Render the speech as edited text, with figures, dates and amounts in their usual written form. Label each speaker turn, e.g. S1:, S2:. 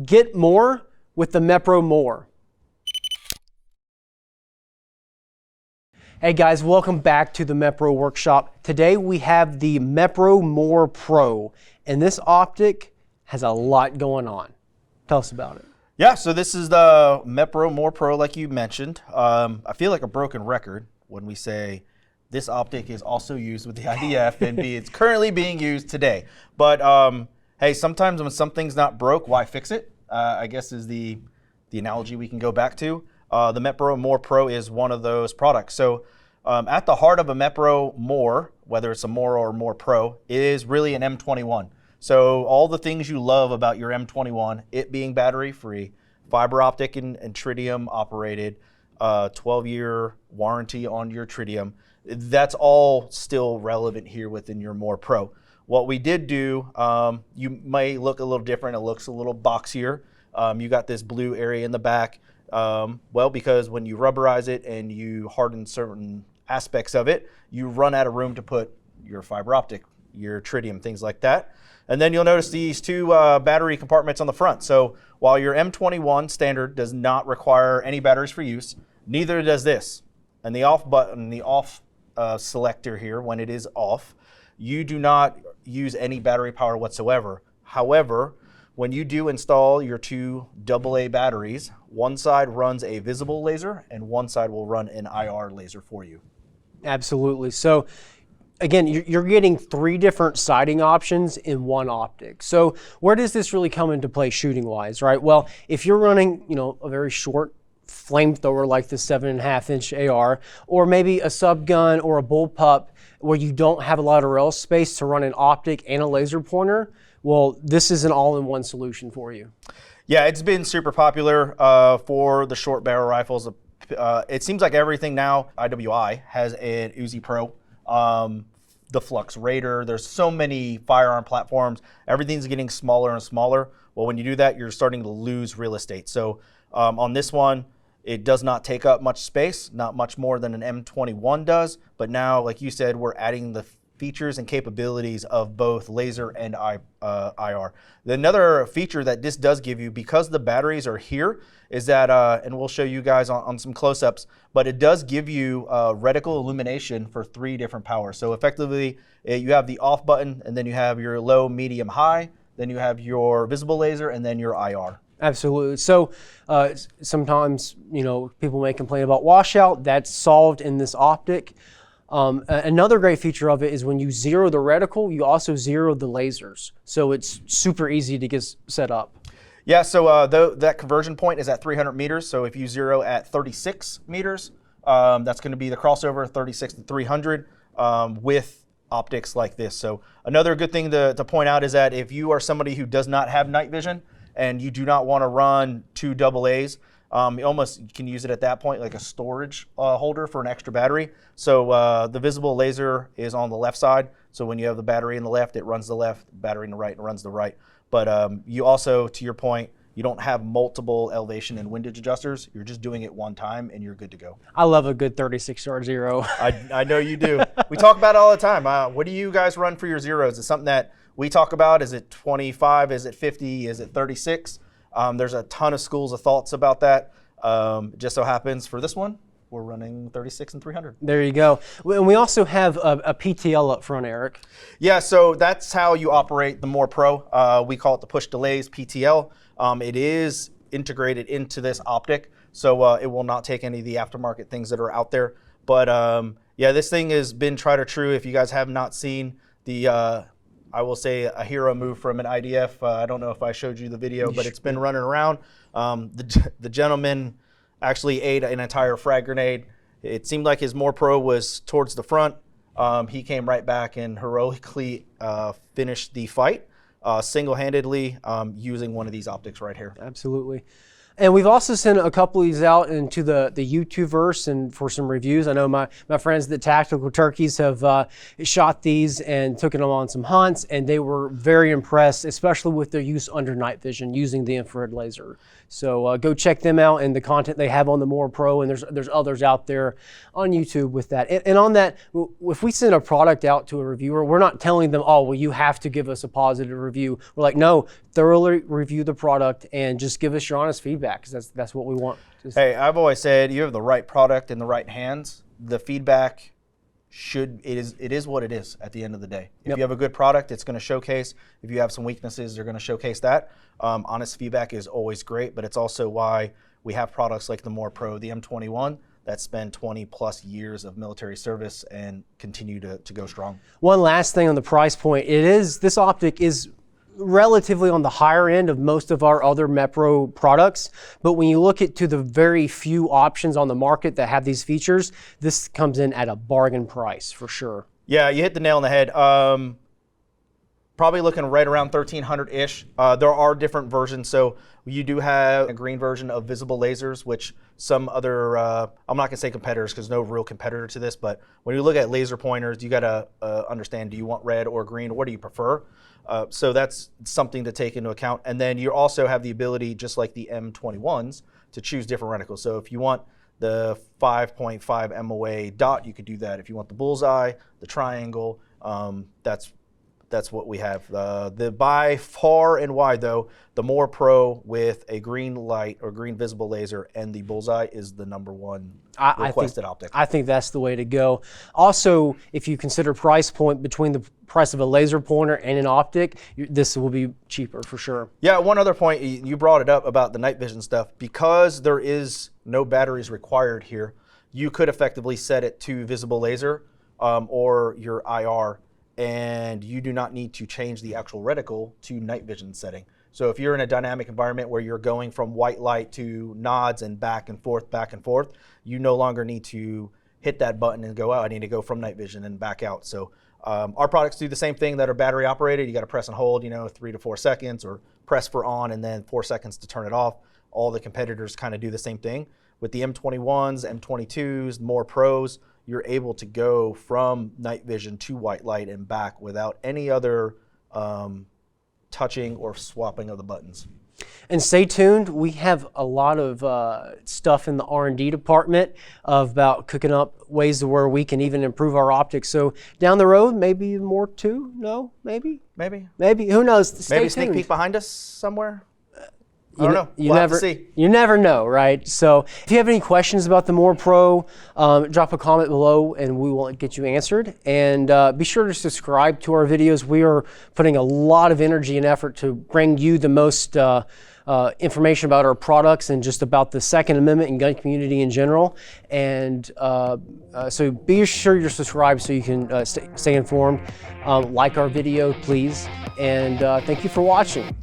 S1: Get more with the Mepro MOR. Hey guys, welcome back to the Mepro workshop. Today we have the Mepro MOR PRO, and this optic has a lot going on. Tell us about it.
S2: Yeah, so this is the Mepro MOR PRO, like you mentioned. I feel like a broken record when we say this optic is also used with the IDF and it's currently being used today. But hey, sometimes when something's not broke, why fix it? I guess is the analogy we can go back to. The Mepro MOR PRO is one of those products. So at the heart of a Mepro MOR, whether it's a MOR or MOR PRO, is really an M21. So all the things you love about your M21, it being battery free, fiber optic and tritium operated, 12-year warranty on your tritium, that's all still relevant here within your MOR PRO. What we did do, you may look a little different. It looks a little boxier. You got this blue area in the back. Well, because when you rubberize it and you harden certain aspects of it, you run out of room to put your fiber optic, your tritium, things like that. And then you'll notice these two battery compartments on the front. So while your M21 standard does not require any batteries for use, neither does this. And the off button, the off selector here, when it is off, you do not use any battery power whatsoever. However, when you do install your two AA batteries, one side runs a visible laser and one side will run an IR laser for you.
S1: Absolutely. So again, you're getting 3 different sighting options in one optic. So where does this really come into play shooting wise, right? Well, if you're running, a very short flamethrower like the 7.5-inch AR, or maybe a sub gun or a bullpup where you don't have a lot of rail space to run an optic and a laser pointer, well, this is an all-in-one solution for you.
S2: Yeah, it's been super popular for the short barrel rifles. It seems like everything now, IWI has an Uzi Pro, the Flux Raider. There's so many firearm platforms. Everything's getting smaller and smaller. Well, when you do that, you're starting to lose real estate. So on this one, it does not take up much space, not much more than an M21 does. But now, like you said, we're adding the features and capabilities of both laser and IR. Another feature that this does give you, because the batteries are here, is that, and we'll show you guys on some close-ups, but it does give you reticle illumination for 3 different powers. So effectively, you have the off button, and then you have your low, medium, high, then you have your visible laser, and then your IR.
S1: Absolutely. So sometimes, people may complain about washout. That's solved in this optic. Another great feature of it is when you zero the reticle, you also zero the lasers. So it's super easy to get set up.
S2: Yeah, so that conversion point is at 300 meters. So if you zero at 36 meters, that's going to be the crossover 36 to 300 with optics like this. So another good thing to point out is that if you are somebody who does not have night vision and you do not want to run 2 AA's, you can use it at that point like a storage holder for an extra battery. So the visible laser is on the left side. So when you have the battery in the left, it runs the left, battery in the right, it runs the right. But you also, to your point, you don't have multiple elevation and windage adjusters. You're just doing it one time and you're good to go.
S1: I love a good 36-yard zero.
S2: I know you do. We talk about it all the time. What do you guys run for your zeros? Is it something that we talk about? Is it 25? Is it 50? Is it 36? There's a ton of schools of thoughts about that. Just so happens for this one, we're running 36 and 300.
S1: There you go. And we also have a PTL up front, Eric.
S2: Yeah, so that's how you operate the MOR PRO. We call it the push delays PTL. It is integrated into this optic, so it will not take any of the aftermarket things that are out there. But yeah, this thing has been tried or true. If you guys have not seen the, I will say, a hero move from an IDF. I don't know if I showed you the video, but it's been running around. The gentleman actually ate an entire frag grenade. It seemed like his MOR PRO was towards the front. He came right back and heroically finished the fight single-handedly using one of these optics right here.
S1: Absolutely. And we've also sent a couple of these out into the YouTubeverse and for some reviews. I know my friends at Tactical Turkeys have shot these and taken them on some hunts, and they were very impressed, especially with their use under night vision using the infrared laser. So go check them out and the content they have on the MOR Pro, and there's others out there on YouTube with that. And on that, if we send a product out to a reviewer, we're not telling them, oh, well, you have to give us a positive review. We're like, no, thoroughly review the product and just give us your honest feedback, because that's what we want.
S2: Hey, I've always said you have the right product in the right hands. The feedback it is what it is at the end of the day. If you have a good product, it's going to showcase. If you have some weaknesses, they're going to showcase that. Honest feedback is always great, but it's also why we have products like the MOR Pro, the M21, that spend 20 plus years of military service and continue to go strong.
S1: One last thing on the price point, this optic is relatively on the higher end of most of our other Mepro products, but when you look to the very few options on the market that have these features, this comes in at a bargain price for sure.
S2: Yeah, you hit the nail on the head. Probably looking right around 1,300-ish. There are different versions, so you do have a green version of visible lasers, which some other, I'm not gonna say competitors because no real competitor to this, but when you look at laser pointers, you gotta understand, do you want red or green? What do you prefer? So that's something to take into account. And then you also have the ability, just like the M21s, to choose different reticles. So if you want the 5.5 MOA dot, you could do that. If you want the bullseye, the triangle, that's what we have. The by far and wide though, the MOR Pro with a green light or green visible laser and the bullseye is the #1 requested optic.
S1: I think that's the way to go. Also, if you consider price point between the price of a laser pointer and an optic, this will be cheaper for sure.
S2: Yeah, one other point, you brought it up about the night vision stuff. Because there is no batteries required here, you could effectively set it to visible laser or your IR, and you do not need to change the actual reticle to night vision setting. So if you're in a dynamic environment where you're going from white light to nods and back and forth, you no longer need to hit that button and go, oh, I need to go from night vision and back out. So our products do the same thing that are battery operated. You got to press and hold, 3 to 4 seconds, or press for on and then 4 seconds to turn it off. All the competitors kind of do the same thing. With the M21s, M22s, MOR Pros, you're able to go from night vision to white light and back without any other touching or swapping of the buttons.
S1: And stay tuned. We have a lot of stuff in the R&D department about cooking up ways where we can even improve our optics. So down the road, maybe more too? No? Maybe? Maybe. Who knows? Stay
S2: Maybe
S1: tuned.
S2: sneak peek behind us somewhere? I don't know.
S1: You
S2: We'll have to see.
S1: You never know, right? So if you have any questions about the MOR Pro, drop a comment below and we will get you answered. And be sure to subscribe to our videos. We are putting a lot of energy and effort to bring you the most information about our products and just about the Second Amendment and gun community in general. And so be sure you're subscribed so you can stay informed. Like our video, please. And thank you for watching.